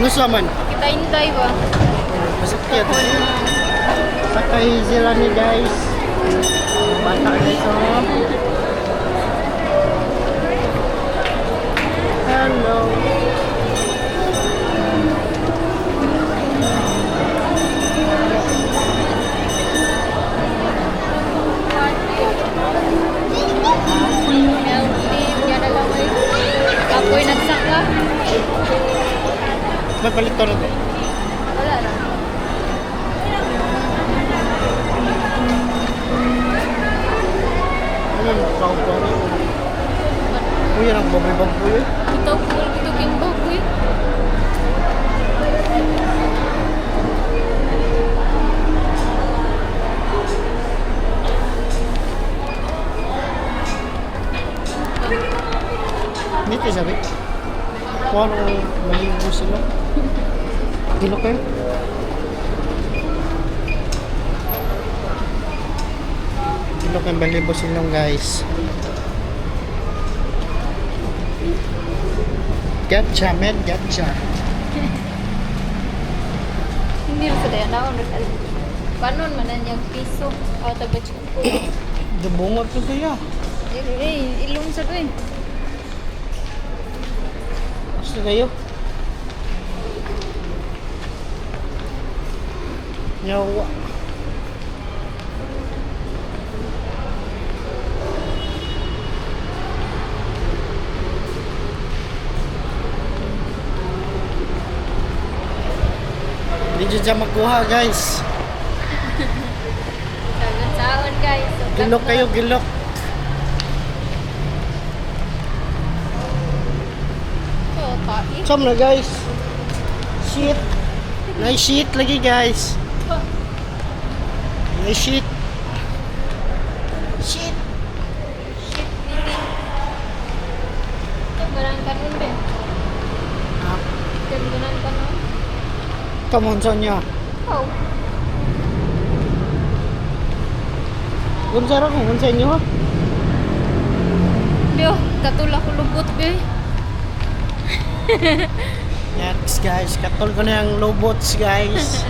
Nusa man. Kita hintay ba? Masakit. Sakay sila ni guys. Bata guys oh. Hello. Kapoy nagsaka. May palito na to. Wala na. Ano yung kaupo niyo? Uy, yan ang babay-bag po yun. Ito po, ito king baboy. Dito sabi. Kung ano maligo sila. Gilo kayo. Gilo kayo maligo silang guys. Gatcha men, gatcha. Hindi rin sa daya na ako. Paano man na niyang piso? Out of budget ko. Dubungot ko kaya. Ilong sa to eh. Gusto kayo? Yawa. Hindi dyan makuha guys. Sagon guys. So, Gilok kayo, gilok. So, kain. Come na guys. Shit. Nice shit lagi guys. Nice shit. Shit. Shit, nini. Ito, ganang kanon ba? Ganang kanon. Come on Sonya. Oh. Unsa ra kung unsa inyo ha? Dio, katula ko lubot ba? Yes guys, katol ko na yung lobots guys.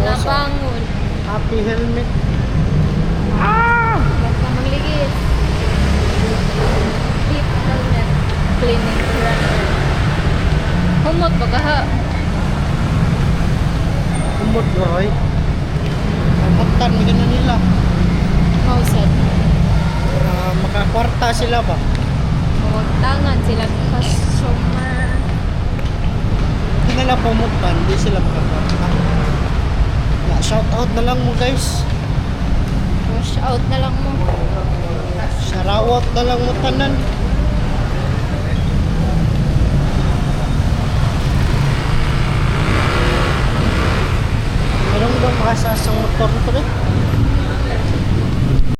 Nabangon. Happy helmet. Ba't ka magligid? Deep helmet. Clinic runner. Humot ba ka ha? Umot roy. Umutan mo na nila. Mausad. Makakwarta sila ba? Huwag tangan sila customer. Hindi nila pumutan, hindi sila makakwarta. Shout out na lang mo guys. Wash out na lang mo. Sarawat na lang mo tanan. Meron ba makasasang motor